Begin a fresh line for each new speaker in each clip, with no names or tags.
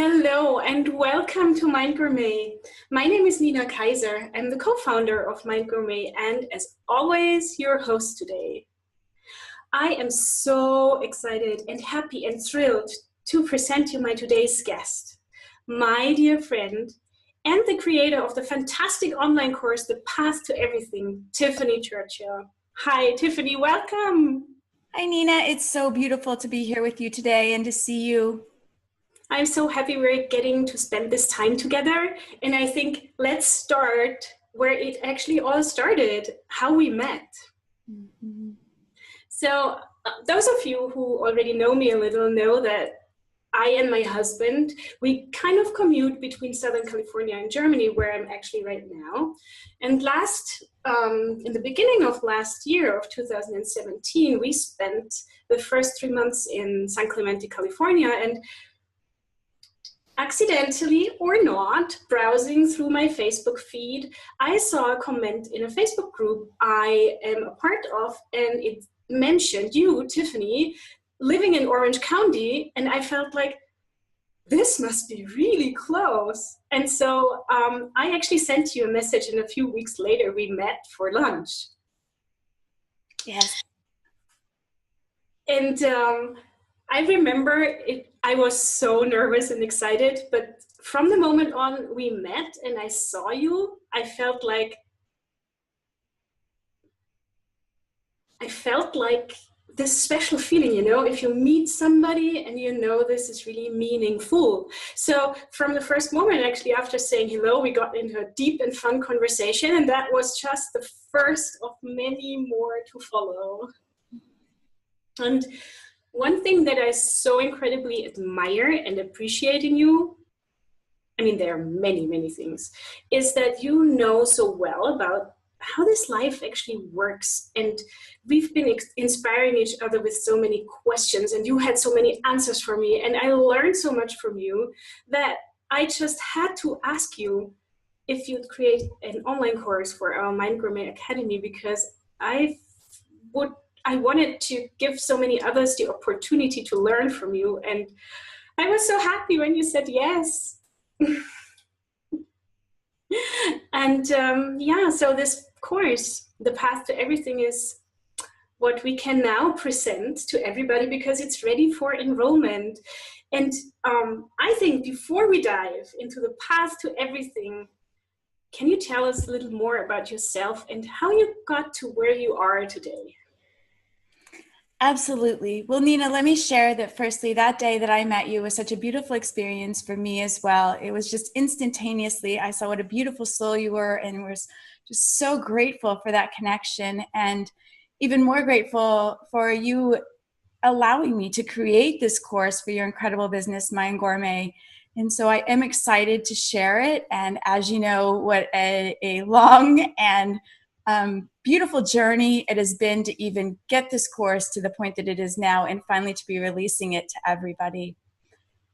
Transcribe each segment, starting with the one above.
Hello and welcome to Mind Gourmet. My name is Nina Kaiser. I'm the co-founder of Mind Gourmet and as always, your host today. I am so excited and happy and thrilled to present you my today's guest, my dear friend and the creator of the fantastic online course, The Path to Everything, Tiffani Churchill. Hi, Tiffani, welcome.
Hi, Nina. It's so beautiful to be here with you today and to see you.
I'm so happy we're getting to spend this time together. And I think let's start where it actually all started, how we met. Mm-hmm. So those of you who already know me a little know that I and my husband, we kind of commute between Southern California and Germany, where I'm actually right now. And in the beginning of last year of 2017, we spent the first 3 months in San Clemente, California, and accidentally or not, browsing through my Facebook feed, I saw a comment in a Facebook group I am a part of, and it mentioned you, Tiffani, living in Orange County, and I felt like, this must be really close. And so I actually sent you a message, and a few weeks later, we met for lunch.
Yes.
And I remember I was so nervous and excited, but from the moment on we met and I saw you, I felt like this special feeling, if you meet somebody and this is really meaningful. So from the first moment, actually, after saying hello, we got into a deep and fun conversation, and that was just the first of many more to follow. And one thing that I so incredibly admire and appreciate in you, I mean, there are many, many things, is that you know so well about how this life actually works. And we've been inspiring each other with so many questions, and you had so many answers for me. And I learned so much from you that I just had to ask you if you'd create an online course for our Mind Gourmet Academy, because I wanted to give so many others the opportunity to learn from you. And I was so happy when you said yes. And so this course, The Path to Everything, is what we can now present to everybody because it's ready for enrollment. And I think before we dive into the path to everything, can you tell us a little more about yourself and how you got to where you are today?
Absolutely. Well, Nina, let me share that firstly, that day that I met you was such a beautiful experience for me as well. It was just instantaneously, I saw what a beautiful soul you were and was just so grateful for that connection, and even more grateful for you allowing me to create this course for your incredible business, Mind Gourmet. And so I am excited to share it. And as you know, what a long and beautiful journey it has been to even get this course to the point that it is now, and finally to be releasing it to everybody.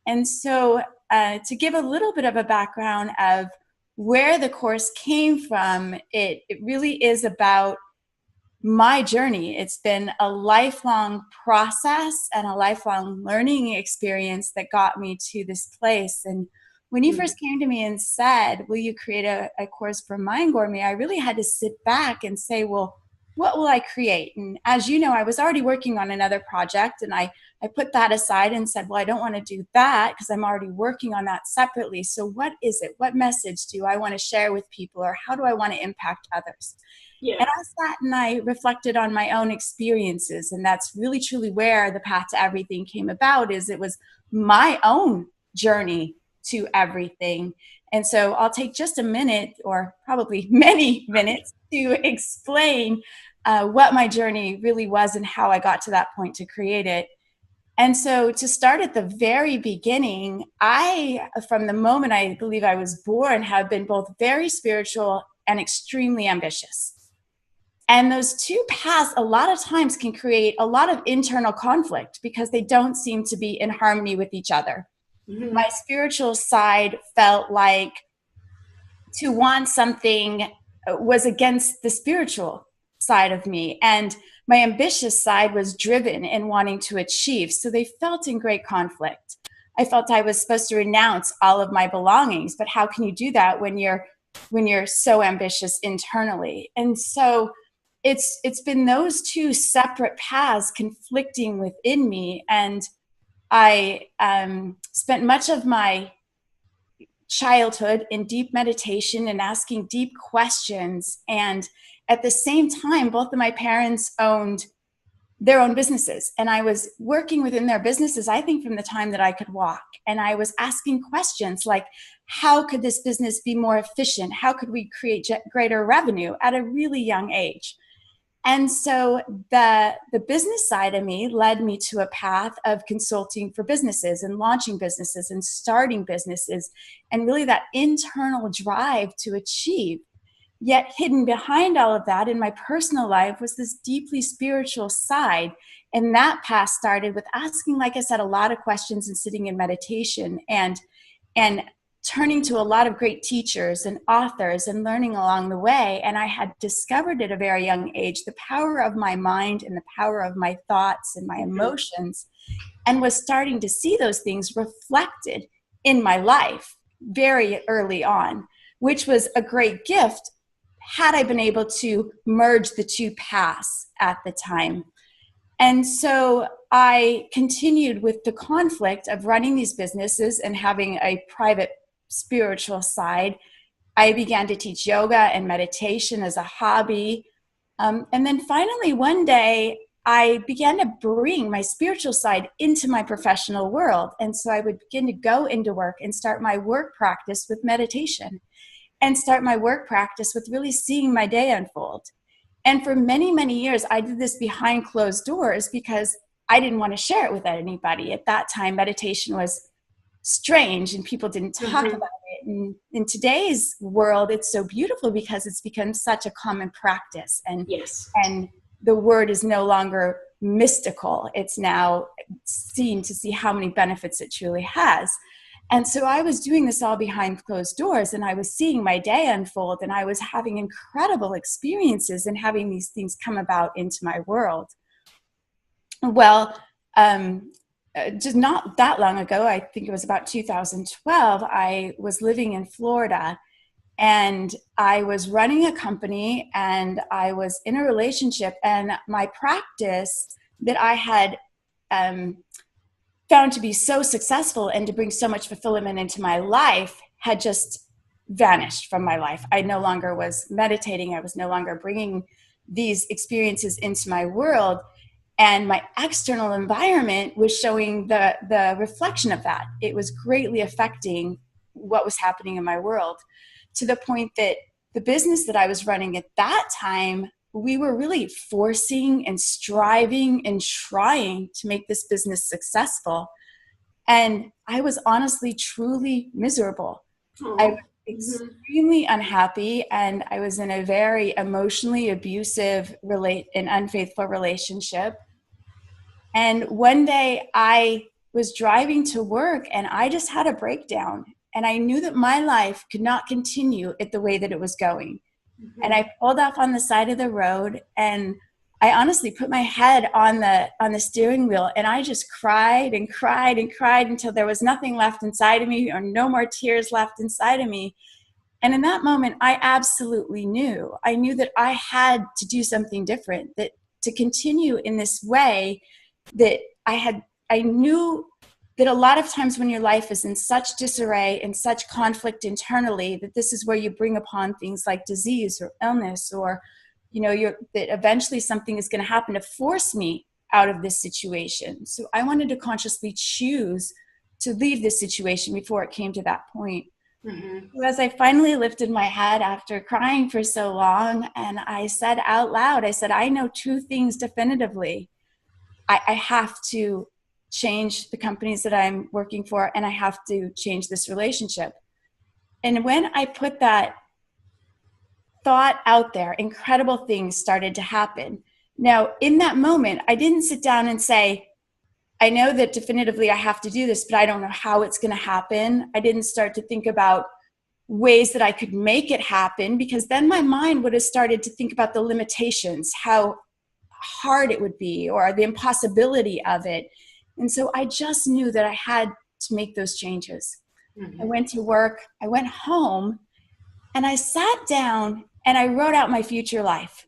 And so to give a little bit of a background of where the course came from, it really is about my journey. It's been a lifelong process and a lifelong learning experience that got me to this place. And when you first came to me and said, will you create a course for Mind Gourmet, I really had to sit back and say, well, what will I create? And as you know, I was already working on another project, and I put that aside and said, well, I don't want to do that because I'm already working on that separately. So what is it? What message do I want to share with people, or how do I want to impact others? Yeah. And I sat and I reflected on my own experiences, and that's really truly where the Path to Everything came about. Is it was my own journey to everything. And so I'll take just a minute, or probably many minutes, to explain what my journey really was and how I got to that point to create it. And so to start at the very beginning, from the moment I believe I was born, have been both very spiritual and extremely ambitious. And those two paths a lot of times can create a lot of internal conflict because they don't seem to be in harmony with each other. Mm-hmm. My spiritual side felt like to want something was against the spiritual side of me. And my ambitious side was driven in wanting to achieve. So they felt in great conflict. I felt I was supposed to renounce all of my belongings. But how can you do that when you're so ambitious internally? And so it's been those two separate paths conflicting within me. And I spent much of my childhood in deep meditation and asking deep questions. And at the same time, both of my parents owned their own businesses. And I was working within their businesses, I think, from the time that I could walk. And I was asking questions like, how could this business be more efficient? How could we create greater revenue at a really young age? And so the business side of me led me to a path of consulting for businesses and launching businesses and starting businesses, and really that internal drive to achieve. Yet hidden behind all of that in my personal life was this deeply spiritual side. And that path started with asking, like I said, a lot of questions and sitting in meditation and turning to a lot of great teachers and authors and learning along the way. And I had discovered at a very young age the power of my mind and the power of my thoughts and my emotions, and was starting to see those things reflected in my life very early on, which was a great gift had I been able to merge the two paths at the time. And so I continued with the conflict of running these businesses and having a private spiritual side. I began to teach yoga and meditation as a hobby. And then finally, one day, I began to bring my spiritual side into my professional world. And so I would begin to go into work and start my work practice with meditation, and start my work practice with really seeing my day unfold. And for many, many years, I did this behind closed doors because I didn't want to share it with anybody. At that time, meditation was strange and people didn't talk about it. And in today's world, it's so beautiful because it's become such a common practice. And, and the word is no longer mystical. It's now seen to see how many benefits it truly has. And so I was doing this all behind closed doors, and I was seeing my day unfold, and I was having incredible experiences and having these things come about into my world. Well, just not that long ago, I think it was about 2012, I was living in Florida, and I was running a company, and I was in a relationship, and my practice that I had found to be so successful and to bring so much fulfillment into my life had just vanished from my life. I no longer was meditating. I was no longer bringing these experiences into my world. And my external environment was showing the reflection of that. It was greatly affecting what was happening in my world, to the point that the business that I was running at that time, we were really forcing and striving and trying to make this business successful. And I was honestly, truly miserable. I was extremely unhappy, and I was in a very emotionally abusive and unfaithful relationship. And one day I was driving to work, and I just had a breakdown. And I knew that my life could not continue at the way that it was going. And I pulled off on the side of the road, and I honestly put my head on the steering wheel, and I just cried and cried and cried until there was nothing left inside of me, or no more tears left inside of me. And in that moment, I absolutely knew. I knew that I had to do something different, that to continue in this way, that I knew that a lot of times when your life is in such disarray and such conflict internally, that this is where you bring upon things like disease or illness, or, that eventually something is going to happen to force me out of this situation. So I wanted to consciously choose to leave this situation before it came to that point. So as I finally lifted my head after crying for so long, and I said out loud, I said, I know two things definitively. I have to change the companies that I'm working for, and I have to change this relationship. And when I put that thought out there, incredible things started to happen. Now, in that moment, I didn't sit down and say, I know that definitively I have to do this, but I don't know how it's going to happen. I didn't start to think about ways that I could make it happen, because then my mind would have started to think about the limitations, how hard it would be, or the impossibility of it. And so I just knew that I had to make those changes.
Mm-hmm.
I went to work, I went home, and I sat down and I wrote out my future life.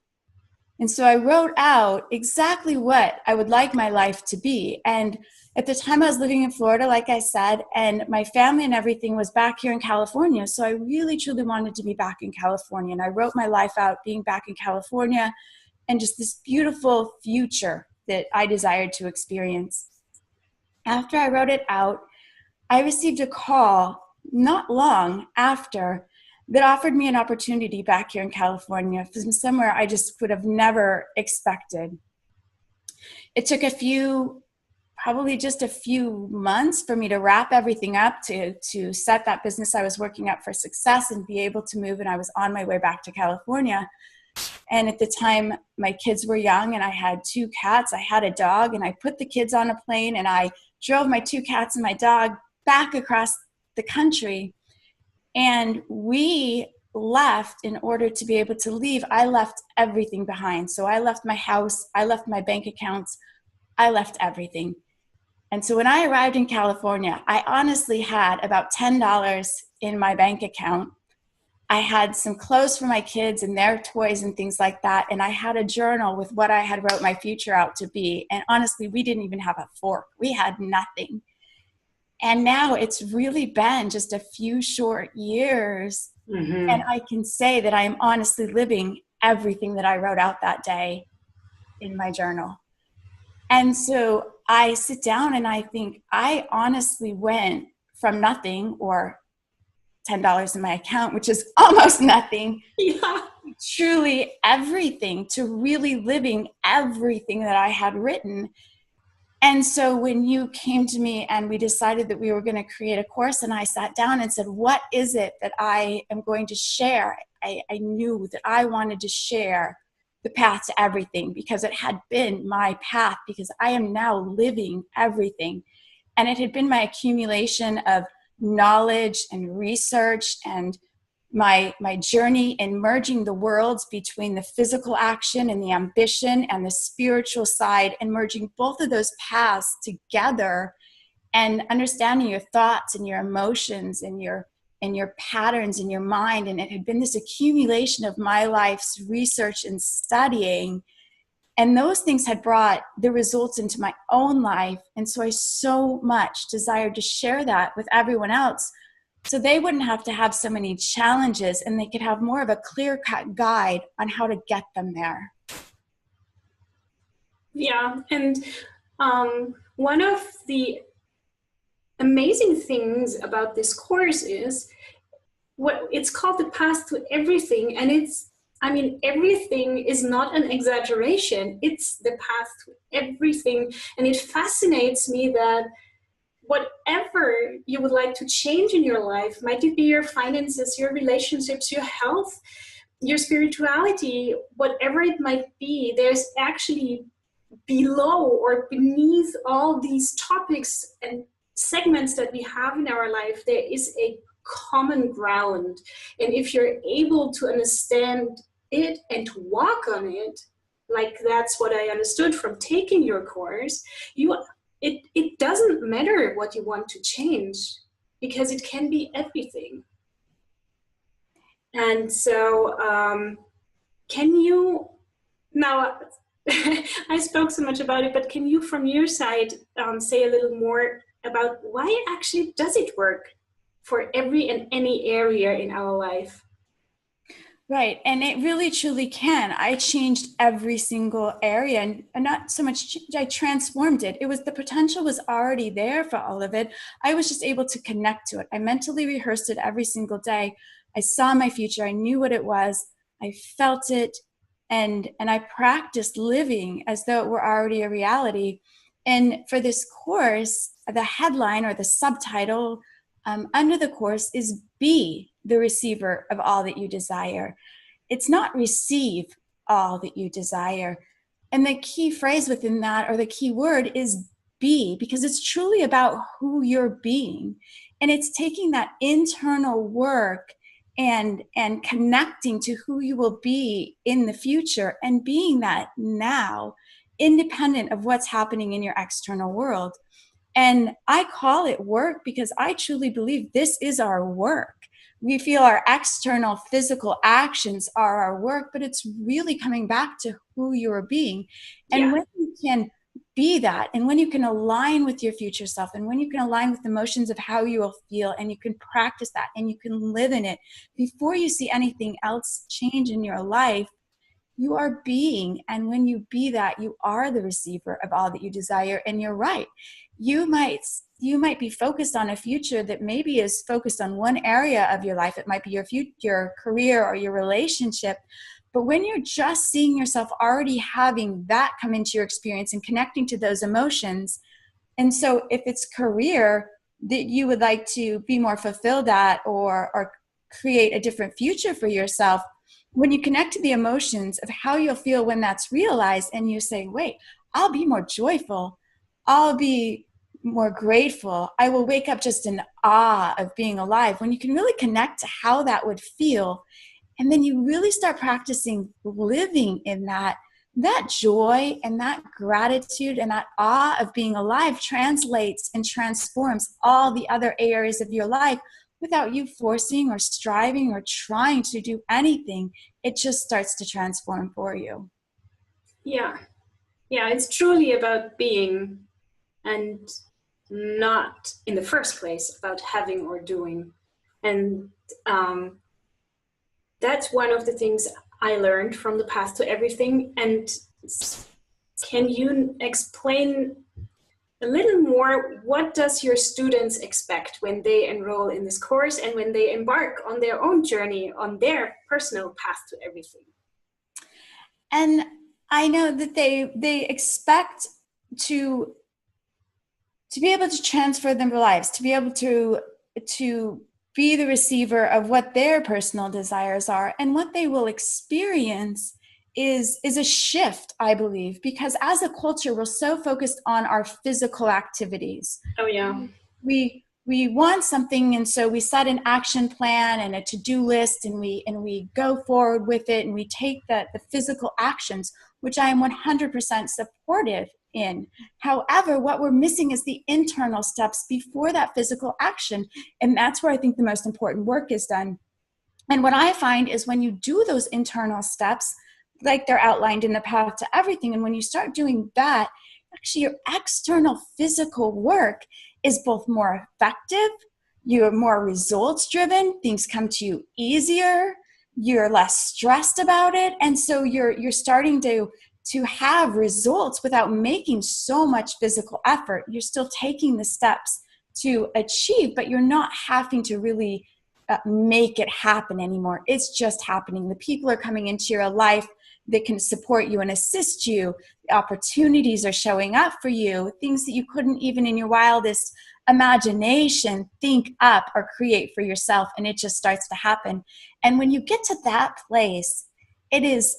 And so I wrote out exactly what I would like my life to be. And at the time I was living in Florida, like I said, and my family and everything was back here in California. So I really, truly wanted to be back in California. And I wrote my life out being back in California and just this beautiful future that I desired to experience. After I wrote it out, I received a call not long after that offered me an opportunity back here in California from somewhere I just would have never expected. It took probably just a few months for me to wrap everything up, to set that business I was working up for success and be able to move. And I was on my way back to California. And at the time, my kids were young and I had 2 cats. I had a dog, and I put the kids on a plane and I drove my 2 cats and my dog back across the country. And we left in order to be able to leave. I left everything behind. So I left my house, I left my bank accounts, I left everything. And so when I arrived in California, I honestly had about $10 in my bank account. I had some clothes for my kids and their toys and things like that. And I had a journal with what I had wrote my future out to be. And honestly, we didn't even have a fork. We had nothing. And now it's really been just a few short years.
Mm-hmm.
And I can say that I am honestly living everything that I wrote out that day in my journal. And so I sit down and I think I honestly went from nothing, or $10 in my account, which is almost nothing, truly everything, to really living everything that I had written. And so when you came to me and we decided that we were going to create a course, and I sat down and said, what is it that I am going to share? I knew that I wanted to share the path to everything, because it had been my path, because I am now living everything. And it had been my accumulation of knowledge and research and my journey in merging the worlds between the physical action and the ambition and the spiritual side, and merging both of those paths together and understanding your thoughts and your emotions and your patterns in your mind. And it had been this accumulation of my life's research and studying, and those things had brought the results into my own life. And so I so much desired to share that with everyone else, so they wouldn't have to have so many challenges, and they could have more of a clear-cut guide on how to get them there.
Yeah, and one of the amazing things about this course is what it's called the path to everything. And everything is not an exaggeration. It's the path to everything. And it fascinates me that whatever you would like to change in your life, might it be your finances, your relationships, your health, your spirituality, whatever it might be, there's actually below or beneath all these topics and segments that we have in our life, there is a common ground. And if you're able to understand it and to walk on it, like that's what I understood from taking your course, it doesn't matter what you want to change, because it can be everything. And so can you, now I spoke so much about it, but can you from your side say a little more about why actually does it work for every and any area in our life?
Right. And it really truly can. I changed every single area, and not so much, I transformed it. The potential was already there for all of it. I was just able to connect to it. I mentally rehearsed it every single day. I saw my future. I knew what it was. I felt it. And I practiced living as though it were already a reality. And for this course, the headline or the subtitle under the course is "Be the receiver of all that you desire." It's not receive all that you desire. And the key phrase within that, or the key word, is be, because it's truly about who you're being. And it's taking that internal work and connecting to who you will be in the future, and being that now, independent of what's happening in your external world. And I call it work because I truly believe this is our work. We feel our external physical actions are our work, but it's really coming back to who you're being. And when you can be that, and when you can align with your future self, and when you can align with the emotions of how you will feel, and you can practice that, and you can live in it before you see anything else change in your life, you are being. And when you be that, you are the receiver of all that you desire. And you're right. You might be focused on a future that maybe is focused on one area of your life. It might be your career or your relationship. But when you're just seeing yourself already having that come into your experience and connecting to those emotions, and so if it's career that you would like to be more fulfilled at, or create a different future for yourself, when you connect to the emotions of how you'll feel when that's realized, and you say, wait, I'll be more joyful, I'll be more grateful, I will wake up just in awe of being alive. When you can really connect to how that would feel, and then you really start practicing living in that joy and that gratitude and that awe of being alive translates and transforms all the other areas of your life without you forcing or striving or trying to do anything. It just starts to transform for you.
Yeah. Yeah, it's truly about being, and not in the first place about having or doing. And that's one of the things I learned from the Path to Everything. And can you explain a little more, what does your students expect when they enroll in this course and when they embark on their own journey, on their personal path to everything?
And I know that they expect to be able to transfer their lives, to be able to be the receiver of what their personal desires are. And what they will experience is a shift, I believe, because as a culture, we're so focused on our physical activities.
Oh, yeah.
We want something, and so we set an action plan and a to-do list, and we go forward with it, and we take the physical actions, which I am 100% supportive in. However, what we're missing is the internal steps before that physical action, and that's where I think the most important work is done. And what I find is when you do those internal steps, like they're outlined in the Path to Everything, and when you start doing that, actually your external physical work is both more effective, you're more results driven, things come to you easier, you're less stressed about it, and so you're starting to have results without making so much physical effort. You're still taking the steps to achieve, but you're not having to really make it happen anymore. It's just happening. The people are coming into your life that can support you and assist you. The opportunities are showing up for you, things that you couldn't even in your wildest imagination think up or create for yourself, and it just starts to happen. And when you get to that place, it is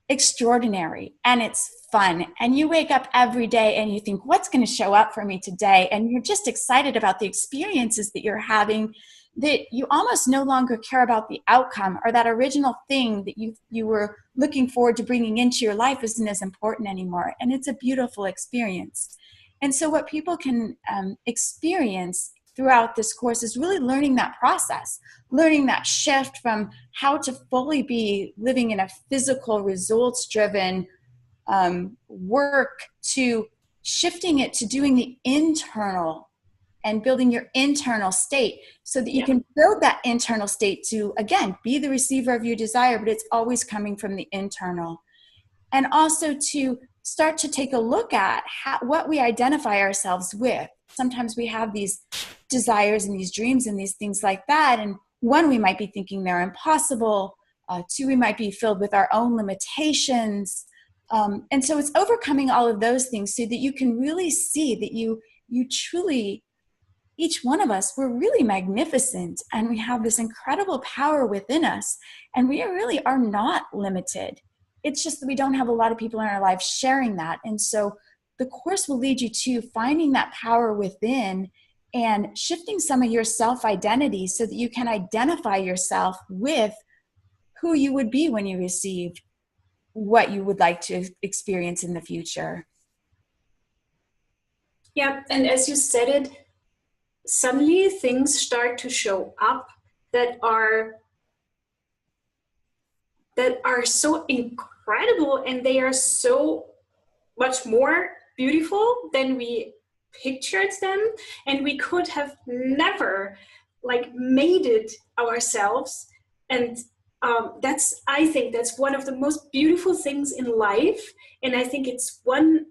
extraordinary and it's fun, and you wake up every day and you think, what's going to show up for me today? And you're just excited about the experiences that you're having, that you almost no longer care about the outcome, or that original thing that you were looking forward to bringing into your life isn't as important anymore. And it's a beautiful experience. And so what people can experience throughout this course is really learning that process, learning that shift from how to fully be living in a physical, results-driven work, to shifting it to doing the internal and building your internal state, so that you can build that internal state to, again, be the receiver of your desire, but it's always coming from the internal. And also to start to take a look at what we identify ourselves with. Sometimes we have these desires and these dreams and these things like that. And one, we might be thinking they're impossible. Two, we might be filled with our own limitations. And so it's overcoming all of those things so that you can really see that you truly, each one of us, we're really magnificent, and we have this incredible power within us, and we really are not limited. It's just that we don't have a lot of people in our lives sharing that. And so the course will lead you to finding that power within and shifting some of your self-identity so that you can identify yourself with who you would be when you receive what you would like to experience in the future.
Yeah, and as you said it, suddenly things start to show up that are so incredible, and they are so much more beautiful than we pictured them, and we could have never like made it ourselves. And I think that's one of the most beautiful things in life, and I think it's one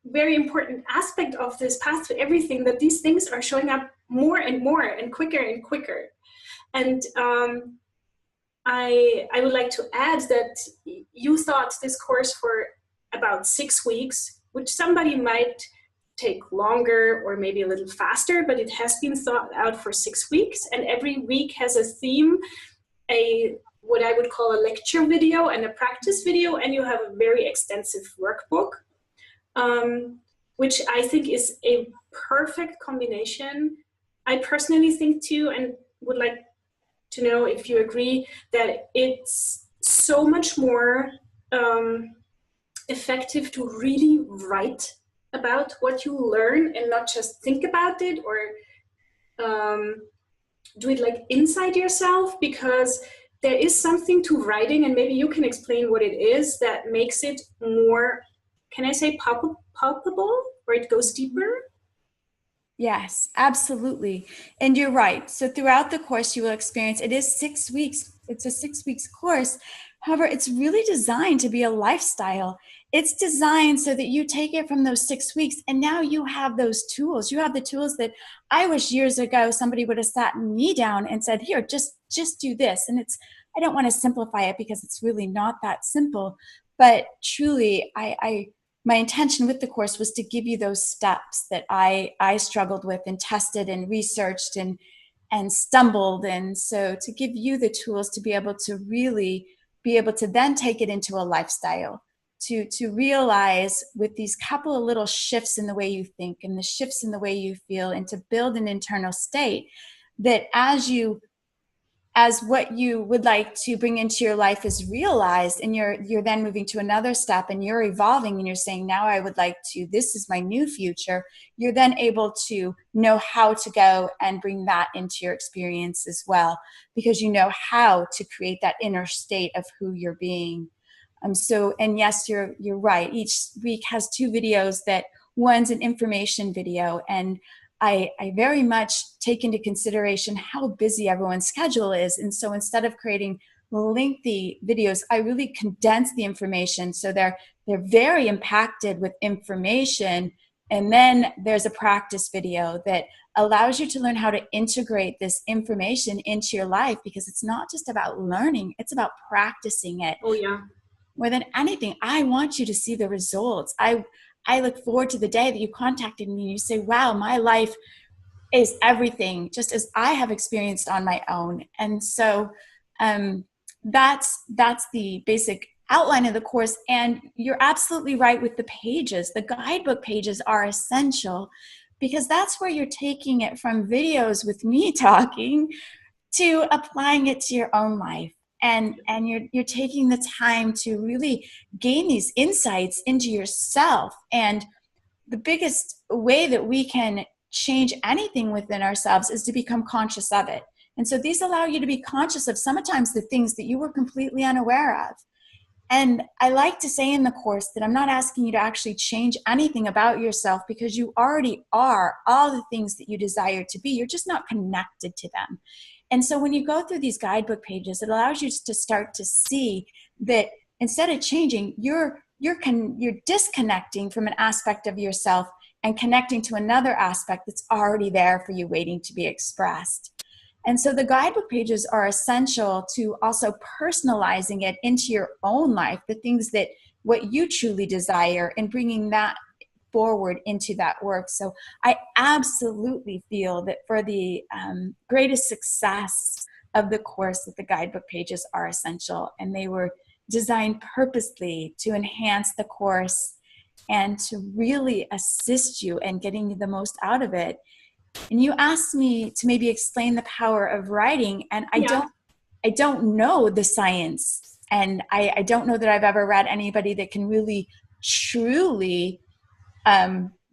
very important aspect of this path to everything, that these things are showing up more and more and quicker. And I would like to add that you thought this course for about 6 weeks, which somebody might take longer or maybe a little faster, but it has been thought out for 6 weeks, and every week has a theme, what I would call a lecture video and a practice video, and you have a very extensive workbook, which I think is a perfect combination. I personally think too, and would like to know if you agree, that it's so much more effective to really write about what you learn and not just think about it or do it like inside yourself, because there is something to writing, and maybe you can explain what it is that makes it more, can I say palpable, or it goes deeper?
Yes, absolutely. And you're right. So throughout the course, you will experience, it is 6 weeks. It's a 6 weeks course. However, it's really designed to be a lifestyle. It's designed so that you take it from those 6 weeks and now you have those tools. You have the tools that I wish years ago somebody would have sat me down and said, here, just do this. And I don't want to simplify it because it's really not that simple, but truly my intention with the course was to give you those steps that I struggled with and tested and researched and stumbled. And so to give you the tools to be able to really be able to then take it into a lifestyle, to realize with these couple of little shifts in the way you think and the shifts in the way you feel, and to build an internal state that as what you would like to bring into your life is realized, and you're then moving to another step and you're evolving and you're saying, now I would like to, this is my new future. You're then able to know how to go and bring that into your experience as well, because you know how to create that inner state of who you're being. And yes, you're right. Each week has 2 videos. That one's an information video, and I very much take into consideration how busy everyone's schedule is. And so instead of creating lengthy videos, I really condense the information. So they're very impacted with information. And then there's a practice video that allows you to learn how to integrate this information into your life, because it's not just about learning, it's about practicing it.
Oh yeah.
More than anything, I want you to see the results. I look forward to the day that you contacted me and you say, wow, my life is everything, just as I have experienced on my own. And so that's the basic outline of the course. And you're absolutely right with the pages. The guidebook pages are essential, because that's where you're taking it from videos with me talking to applying it to your own life. And you're taking the time to really gain these insights into yourself. And the biggest way that we can change anything within ourselves is to become conscious of it. And so these allow you to be conscious of sometimes the things that you were completely unaware of. And I like to say in the course that I'm not asking you to actually change anything about yourself, because you already are all the things that you desire to be. You're just not connected to them. And so when you go through these guidebook pages, it allows you to start to see that instead of changing, you're disconnecting from an aspect of yourself and connecting to another aspect that's already there for you, waiting to be expressed. And so the guidebook pages are essential to also personalizing it into your own life, the things that what you truly desire, and bringing that forward into that work. So I absolutely feel that for the greatest success of the course, that the guidebook pages are essential, and they were designed purposely to enhance the course and to really assist you in getting the most out of it. And you asked me to maybe explain the power of writing, and I don't know the science, and I don't know that I've ever read anybody that can really truly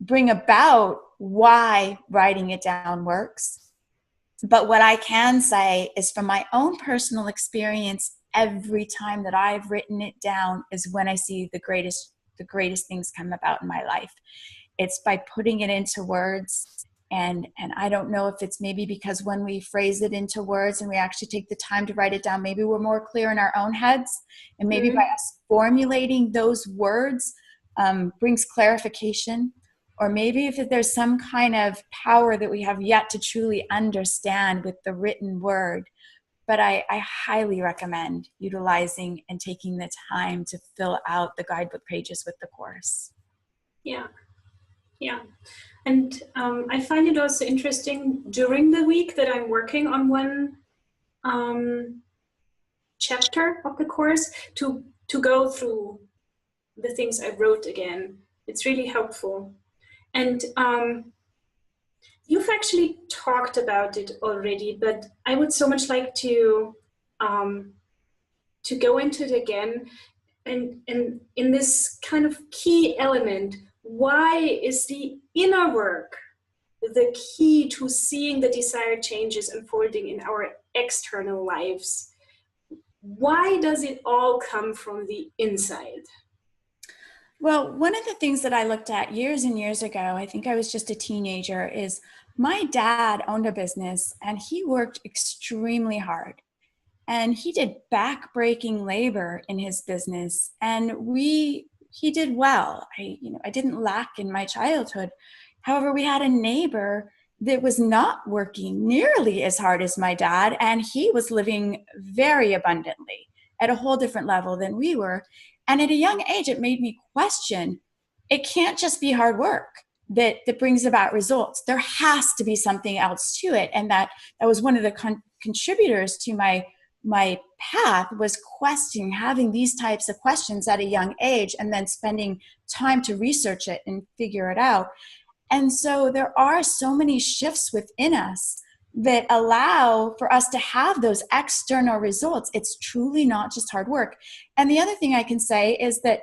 bring about why writing it down works. But what I can say is from my own personal experience, every time that I've written it down is when I see the greatest things come about in my life. It's by putting it into words. And I don't know if it's maybe because when we phrase it into words and we actually take the time to write it down, maybe we're more clear in our own heads. And maybe by us formulating those words brings clarification. Or maybe if there's some kind of power that we have yet to truly understand with the written word. But I highly recommend utilizing and taking the time to fill out the guidebook pages with the course.
Yeah. And I find it also interesting during the week that I'm working on one chapter of the course to go through the things I wrote again. It's really helpful. And you've actually talked about it already, but I would so much like to go into it again. And in this kind of key element, why is the inner work the key to seeing the desired changes unfolding in our external lives? Why does it all come from the inside?
Well, one of the things that I looked at years and years ago, I think I was just a teenager, is my dad owned a business and he worked extremely hard. And he did back-breaking labor in his business, and he did well. I didn't lack in my childhood. However, we had a neighbor that was not working nearly as hard as my dad, and he was living very abundantly at a whole different level than we were. And at a young age, it made me question, it can't just be hard work that brings about results. There has to be something else to it. And that was one of the contributors to my path, was having these types of questions at a young age and then spending time to research it and figure it out. And so there are so many shifts within us that allow for us to have those external results. It's truly not just hard work. And the other thing I can say is that,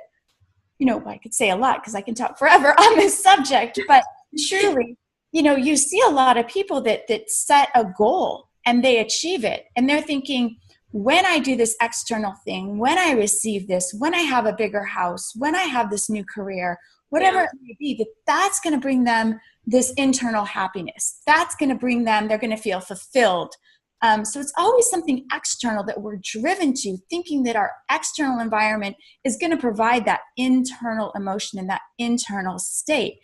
I could say a lot because I can talk forever on this subject, but truly, you see a lot of people that set a goal and they achieve it. And they're thinking, when I do this external thing, when I receive this, when I have a bigger house, when I have this new career, whatever it may be, that's going to bring them this internal happiness. That's going to bring them, they're going to feel fulfilled. So it's always something external that we're driven to, thinking that our external environment is going to provide that internal emotion and that internal state.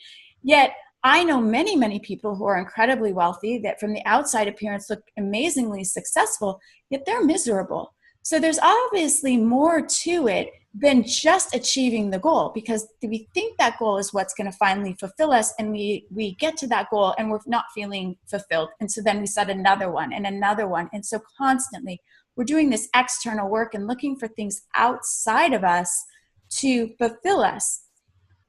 Yet I know many, many people who are incredibly wealthy that from the outside appearance look amazingly successful, yet they're miserable. So there's obviously more to it than just achieving the goal, because we think that goal is what's going to finally fulfill us, and we get to that goal and we're not feeling fulfilled. And so then we set another one and another one. And so constantly we're doing this external work and looking for things outside of us to fulfill us,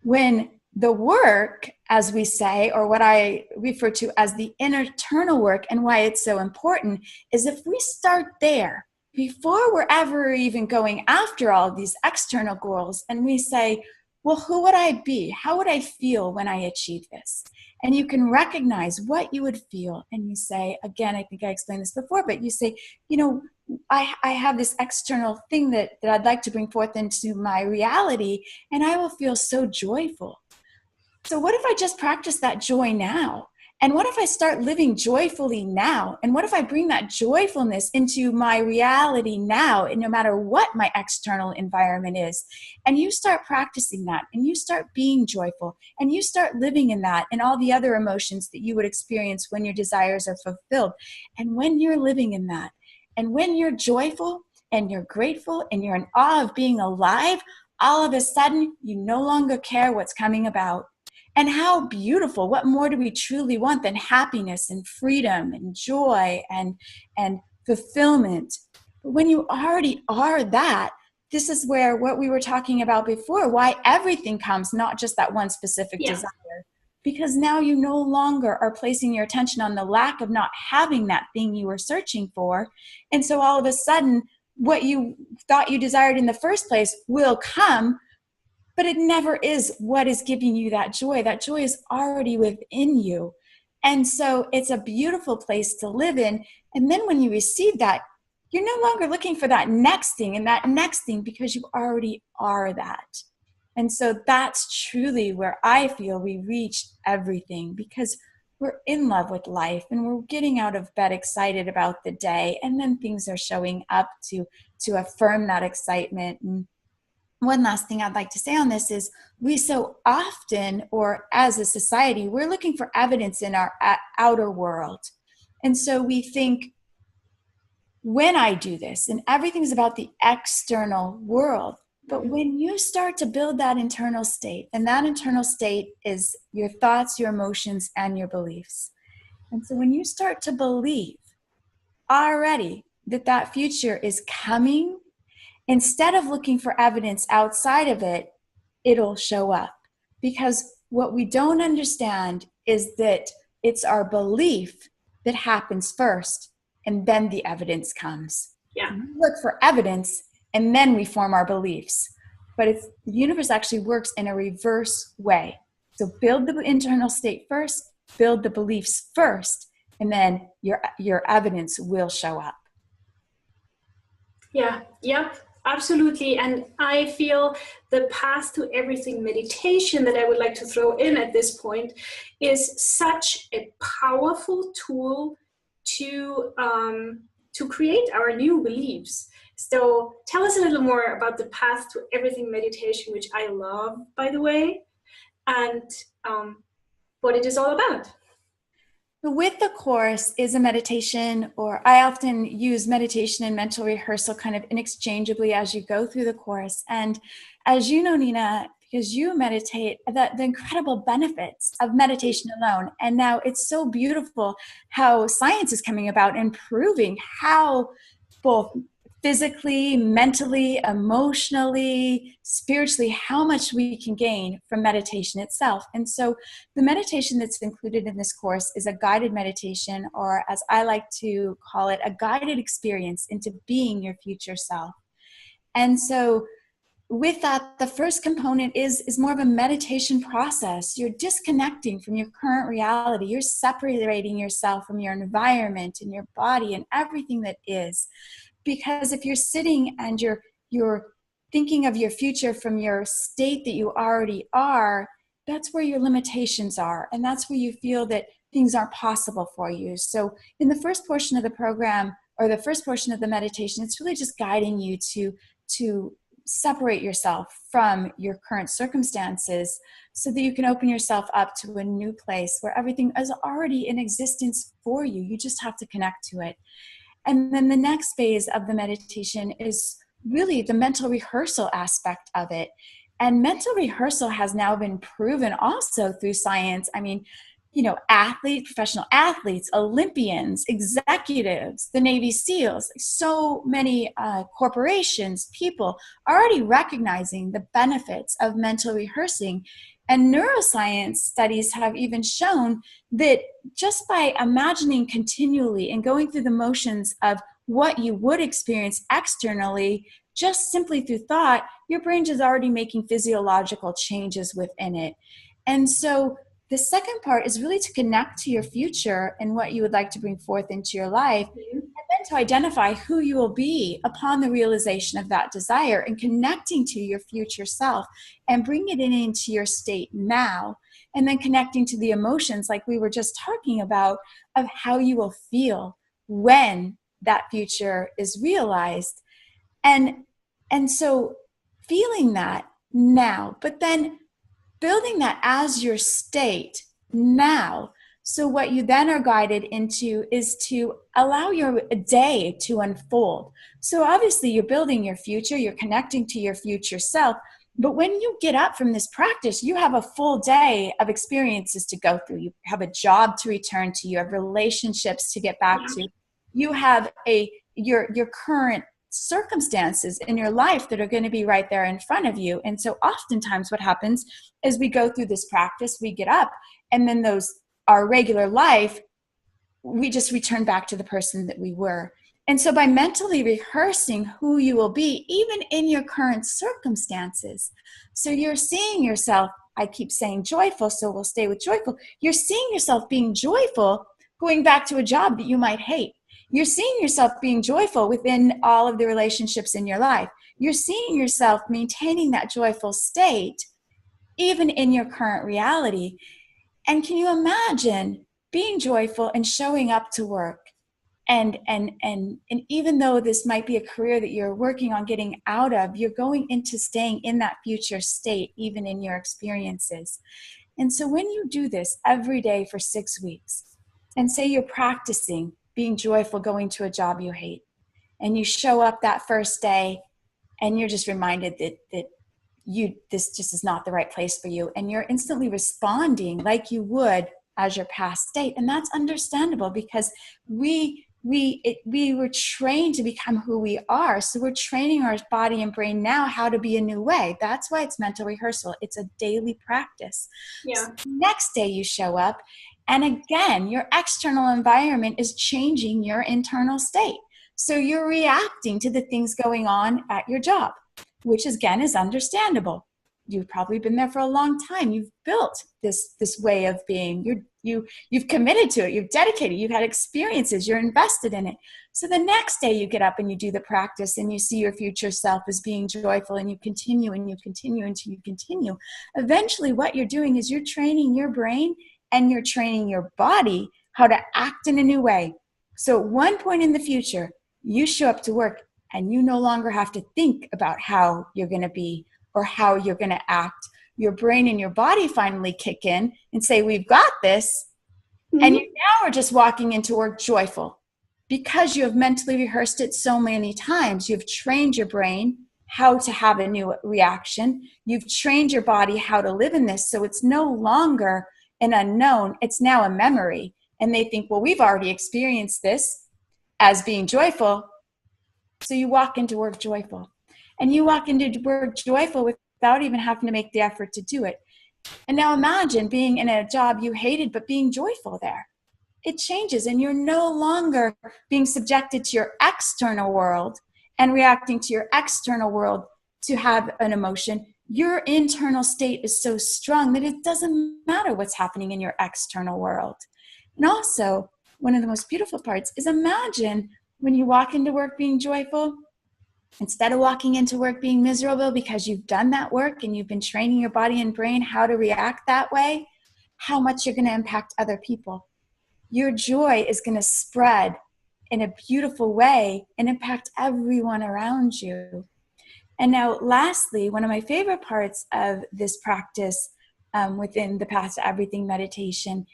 when the work, as we say, or what I refer to as the internal work, and why it's so important, is if we start there before we're ever even going after all of these external goals, and we say, well, who would I be? How would I feel when I achieve this? And you can recognize what you would feel. And you say, again, I think I explained this before, but you say, I have this external thing that I'd like to bring forth into my reality, and I will feel so joyful. So what if I just practice that joy now? And what if I start living joyfully now? And what if I bring that joyfulness into my reality now, and no matter what my external environment is? And you start practicing that, and you start being joyful, and you start living in that and all the other emotions that you would experience when your desires are fulfilled. And when you're living in that, and when you're joyful and you're grateful and you're in awe of being alive, all of a sudden you no longer care what's coming about. And how beautiful, what more do we truly want than happiness and freedom and joy and fulfillment? But when you already are that, this is where what we were talking about before, why everything comes, not just that one specific desire. Because now you no longer are placing your attention on the lack of not having that thing you were searching for. And so all of a sudden, what you thought you desired in the first place will come, but it never is what is giving you that joy. That joy is already within you. And so it's a beautiful place to live in. And then when you receive that, you're no longer looking for that next thing and that next thing, because you already are that. And so that's truly where I feel we reach everything, because we're in love with life and we're getting out of bed excited about the day. And then things are showing up to affirm that excitement. And one last thing I'd like to say on this is, we so often, or as a society, we're looking for evidence in our outer world. And so we think, when I do this, and everything's about the external world. But when you start to build that internal state, and that internal state is your thoughts, your emotions, and your beliefs. And so when you start to believe already that that future is coming, instead of looking for evidence outside of it, it'll show up. Because what we don't understand is that it's our belief that happens first, and then the evidence comes.
Yeah.
We look for evidence, and then we form our beliefs. But the universe actually works in a reverse way. So build the internal state first, build the beliefs first, and then your evidence will show up.
Yeah, yep, absolutely. And I feel the path to everything meditation that I would like to throw in at this point is such a powerful tool to create our new beliefs. So tell us a little more about the path to everything meditation, which I love, by the way, and what it is all about.
With the course is a meditation, or I often use meditation and mental rehearsal kind of inexchangeably as you go through the course. And as you know, Nina, because you meditate, the incredible benefits of meditation alone. And now it's so beautiful how science is coming about and proving how both physically, mentally, emotionally, spiritually, how much we can gain from meditation itself. And so the meditation that's included in this course is a guided meditation, or as I like to call it, a guided experience into being your future self. And so with that, the first component is more of a meditation process. You're disconnecting from your current reality. You're separating yourself from your environment and your body and everything that is. Because if you're sitting and you're thinking of your future from your state that you already are, that's where your limitations are. And that's where you feel that things aren't possible for you. So in the first portion of the program, or the first portion of the meditation, it's really just guiding you to separate yourself from your current circumstances so that you can open yourself up to a new place where everything is already in existence for you. You just have to connect to it. And then the next phase of the meditation is really the mental rehearsal aspect of it. And mental rehearsal has now been proven also through science. I mean, professional athletes, Olympians, executives, the Navy SEALs, so many corporations, people are already recognizing the benefits of mental rehearsing. And neuroscience studies have even shown that just by imagining continually and going through the motions of what you would experience externally, just simply through thought, your brain is already making physiological changes within it. And so the second part is really to connect to your future and what you would like to bring forth into your life, and then to identify who you will be upon the realization of that desire, and connecting to your future self and bring it into your state now, and then connecting to the emotions like we were just talking about of how you will feel when that future is realized. And so feeling that now, but then building that as your state now. So what you then are guided into is to allow your day to unfold. So obviously you're building your future, you're connecting to your future self. But when you get up from this practice, you have a full day of experiences to go through. You have a job to return to, you have relationships to get back to. You have your current circumstances in your life that are going to be right there in front of you. And so oftentimes what happens is we go through this practice, we get up, and then our regular life, we just return back to the person that we were. And so by mentally rehearsing who you will be, even in your current circumstances, so you're seeing yourself, I keep saying joyful, so we'll stay with joyful. You're seeing yourself being joyful, going back to a job that you might hate. You're seeing yourself being joyful within all of the relationships in your life. You're seeing yourself maintaining that joyful state, even in your current reality. And can you imagine being joyful and showing up to work? And even though this might be a career that you're working on getting out of, you're going into staying in that future state, even in your experiences. And so when you do this every day for 6 weeks, and say you're practicing being joyful going to a job you hate, and you show up that first day and you're just reminded that this just is not the right place for you, and you're instantly responding like you would as your past state. And that's understandable, because we were trained to become who we are. So we're training our body and brain now how to be a new way. That's why it's mental rehearsal. It's a daily practice.
Yeah.
So next day you show up, and again, your external environment is changing your internal state. So you're reacting to the things going on at your job, which again is understandable. You've probably been there for a long time. You've built this way of being. You've committed to it. You've dedicated. You've had experiences. You're invested in it. So the next day you get up and you do the practice, and you see your future self as being joyful, and you continue and you continue until you continue. Eventually what you're doing is you're training your brain and you're training your body how to act in a new way. So at one point in the future, you show up to work and you no longer have to think about how you're going to be or how you're going to act. Your brain and your body finally kick in and say, we've got this. Mm-hmm. And you now are just walking into work joyful, because you have mentally rehearsed it so many times. You've trained your brain how to have a new reaction. You've trained your body how to live in this. So it's no longer an unknown. It's now a memory. And they think, well, we've already experienced this as being joyful. So you walk into work joyful. And you walk into work joyful without even having to make the effort to do it. And now imagine being in a job you hated, but being joyful there. It changes, and you're no longer being subjected to your external world and reacting to your external world to have an emotion. Your internal state is so strong that it doesn't matter what's happening in your external world. And also, one of the most beautiful parts is, imagine when you walk into work being joyful, instead of walking into work being miserable, because you've done that work and you've been training your body and brain how to react that way, how much you're going to impact other people. Your joy is going to spread in a beautiful way and impact everyone around you. And now, lastly, one of my favorite parts of this practice within the Path to Everything meditation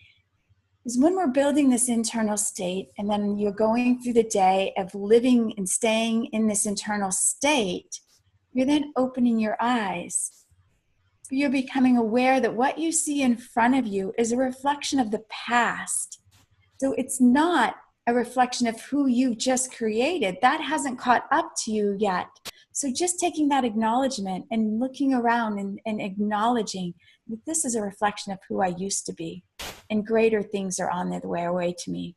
is when we're building this internal state, and then you're going through the day of living and staying in this internal state, you're then opening your eyes. You're becoming aware that what you see in front of you is a reflection of the past. So it's not a reflection of who you've just created. That hasn't caught up to you yet. So just taking that acknowledgement and looking around and acknowledging that this is a reflection of who I used to be, and greater things are on their way to me.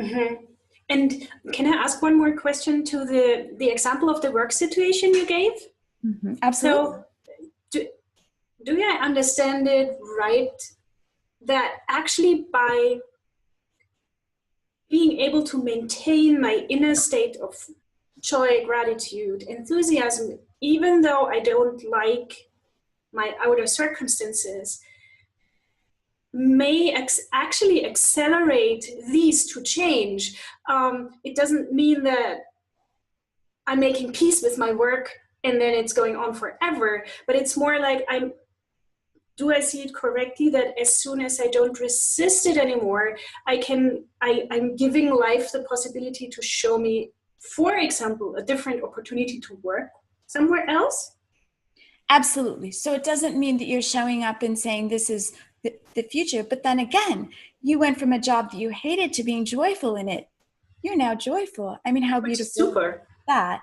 Mm-hmm. And can I ask one more question to the example of the work situation you gave?
Mm-hmm. Absolutely.
So do I understand it right, that actually by being able to maintain my inner state of joy, gratitude, enthusiasm, even though I don't like my outer circumstances, may actually accelerate these to change? It doesn't mean that I'm making peace with my work and then it's going on forever, but it's more like, do I see it correctly that as soon as I don't resist it anymore, I'm giving life the possibility to show me, for example, a different opportunity to work somewhere else?
Absolutely. So it doesn't mean that you're showing up and saying this is the future, but then again, you went from a job that you hated to being joyful in it. You're now joyful. I mean, how beautiful is that?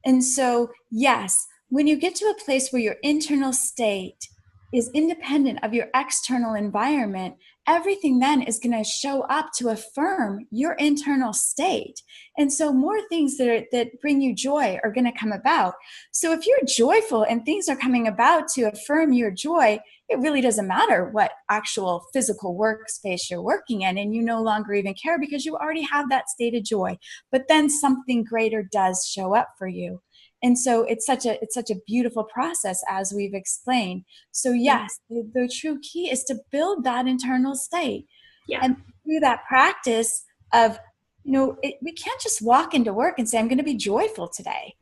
And so, yes, when you get to a place where your internal state is independent of your external environment, everything then is going to show up to affirm your internal state. And so more things that bring you joy are going to come about. So if you're joyful and things are coming about to affirm your joy, it really doesn't matter what actual physical workspace you're working in, and you no longer even care because you already have that state of joy. But then something greater does show up for you. And so it's such a beautiful process, as we've explained. So yes, the true key is to build that internal state.
Yeah.
And through that practice of, we can't just walk into work and say, I'm going to be joyful today,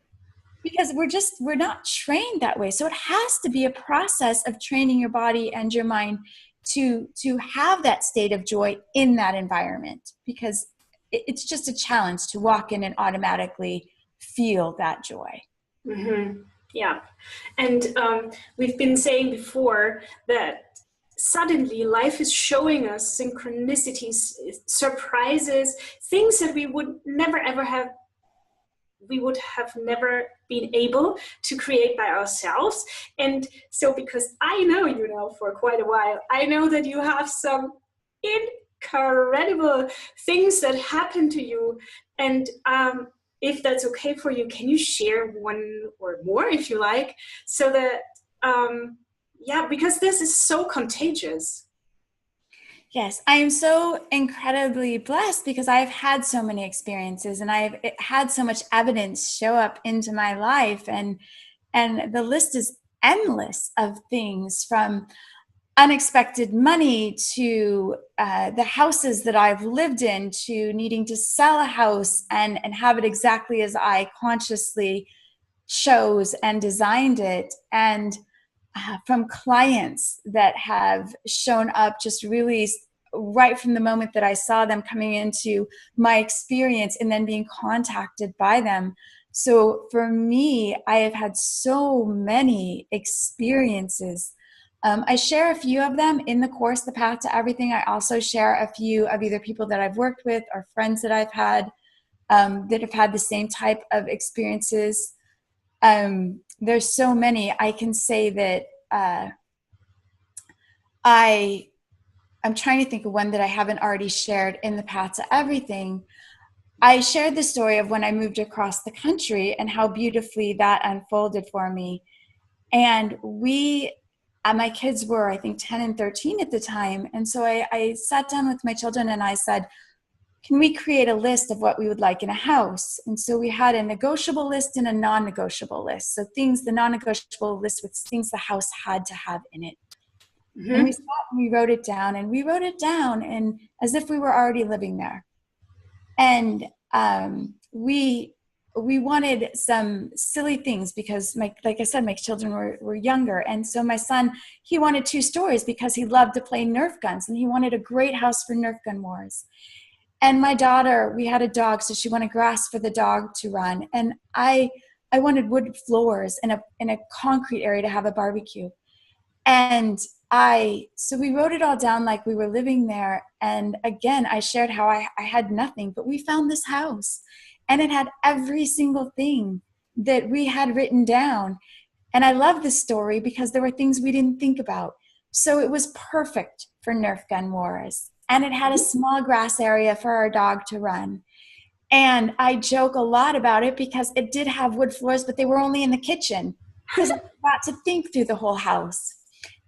because we're not trained that way. So it has to be a process of training your body and your mind to have that state of joy in that environment, because it's just a challenge to walk in and automatically feel that joy.
Mm-hmm. Yeah. And we've been saying before that suddenly life is showing us synchronicities, surprises, things that we would never been able to create by ourselves. And so, because I know you now for quite a while, I know that you have some incredible things that happen to you. And if that's okay for you, can you share one or more if you like, so that because this is so contagious.
Yes, I am so incredibly blessed because I've had so many experiences and I've had so much evidence show up into my life, and the list is endless of things, from unexpected money to the houses that I've lived in, to needing to sell a house and have it exactly as I consciously chose and designed it, and from clients that have shown up just really right from the moment that I saw them coming into my experience and then being contacted by them. So for me, I have had so many experiences. I share a few of them in the course, The Path to Everything. I also share a few of either people that I've worked with or friends that I've had that have had the same type of experiences. There's so many. I can say that I'm trying to think of one that I haven't already shared in The Path to Everything. I shared the story of when I moved across the country and how beautifully that unfolded for me. And my kids were, I think, 10 and 13 at the time. And so I sat down with my children and I said, can we create a list of what we would like in a house? And so we had a negotiable list and a non-negotiable list. So the non-negotiable list with things the house had to have in it. Mm-hmm. And we sat and we wrote it down and as if we were already living there. And we wanted some silly things because like I said, my children were younger. And so my son, he wanted 2 stories because he loved to play Nerf guns and he wanted a great house for Nerf gun wars. And my daughter, we had a dog, so she wanted grass for the dog to run. And I wanted wood floors in a concrete area to have a barbecue. And so we wrote it all down like we were living there. And again, I shared how I had nothing, but we found this house and it had every single thing that we had written down. And I love this story because there were things we didn't think about. So it was perfect for Nerf gun wars. And it had a small grass area for our dog to run. And I joke a lot about it because it did have wood floors, but they were only in the kitchen because I got to think through the whole house.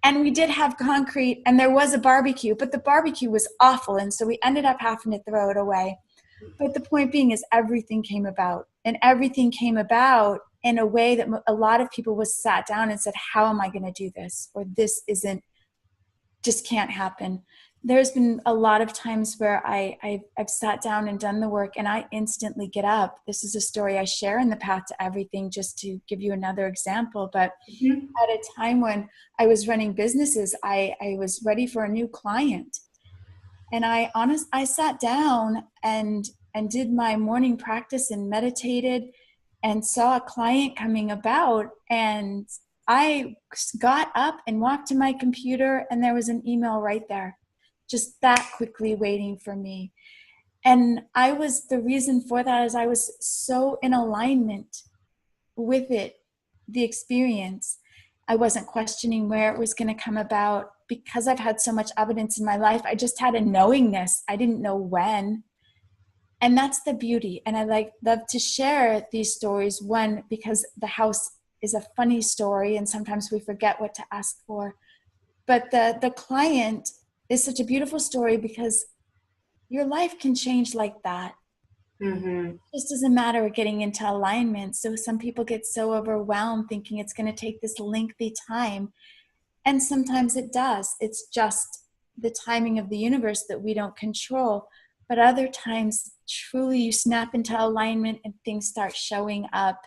And we did have concrete and there was a barbecue, but the barbecue was awful. And so we ended up having to throw it away. But the point being is everything came about, and everything came about in a way that a lot of people was sat down and said, how am I going to do this? Or this just can't happen. There's been a lot of times where I've sat down and done the work and I instantly get up. This is a story I share in The Path to Everything, just to give you another example. But at a time when I was running businesses, I was ready for a new client. And I sat down and did my morning practice and meditated and saw a client coming about. And I got up and walked to my computer and there was an email right there, just that quickly waiting for me. And the reason for that is I was so in alignment with it, the experience. I wasn't questioning where it was going to come about. because I've had so much evidence in my life, I just had a knowingness. I didn't know when. And that's the beauty. And I love to share these stories, one, because the house is a funny story and sometimes we forget what to ask for. But the client is such a beautiful story because your life can change like that.
Mm-hmm.
It just doesn't matter getting into alignment. So some people get so overwhelmed thinking it's going to take this lengthy time. And sometimes it does. It's just the timing of the universe that we don't control. But other times, truly, you snap into alignment and things start showing up.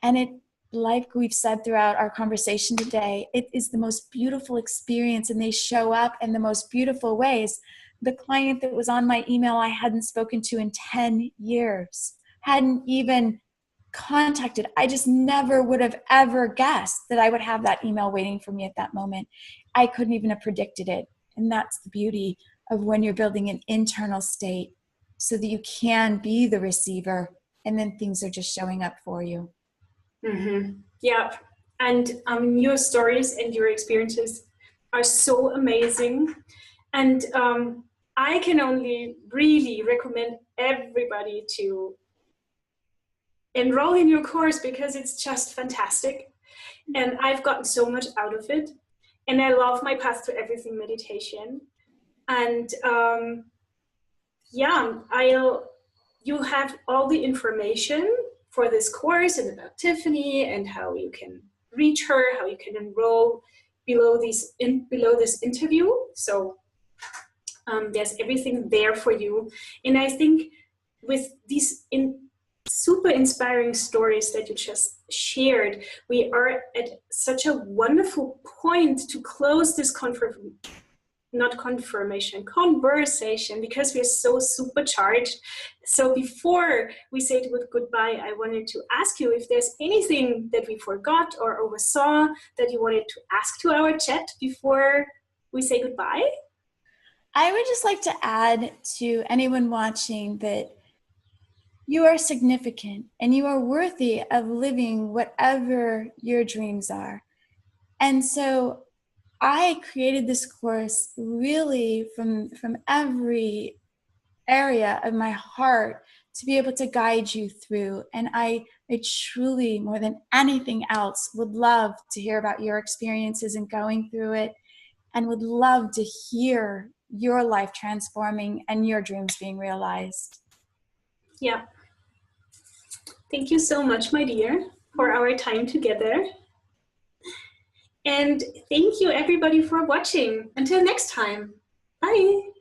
And it, like we've said throughout our conversation today, it is the most beautiful experience, and they show up in the most beautiful ways. The client that was on my email I hadn't spoken to in 10 years, hadn't even contacted. I just never would have ever guessed that I would have that email waiting for me at that moment. I couldn't even have predicted it. And that's the beauty of when you're building an internal state so that you can be the receiver and then things are just showing up for you.
Mm-hmm. Yeah. And your stories and your experiences are so amazing. And I can only really recommend everybody to enroll in your course because it's just fantastic. And I've gotten so much out of it. And I love my Path to Everything meditation. And you have all the information for this course and about Tiffani and how you can reach her, how you can enroll below this interview. So there's everything there for you. And I think with these super inspiring stories that you just shared, we are at such a wonderful point to close this conversation, because we're so supercharged. So before we say goodbye, I wanted to ask you if there's anything that we forgot or oversaw that you wanted to ask to our chat before we say goodbye.
I would just like to add to anyone watching that you are significant and you are worthy of living whatever your dreams are. And so I created this course really from every area of my heart to be able to guide you through. And I truly, more than anything else, would love to hear about your experiences and going through it, and would love to hear your life transforming and your dreams being realized.
Yeah. Thank you so much, my dear, for our time together. And thank you everybody for watching. Until next time. Bye.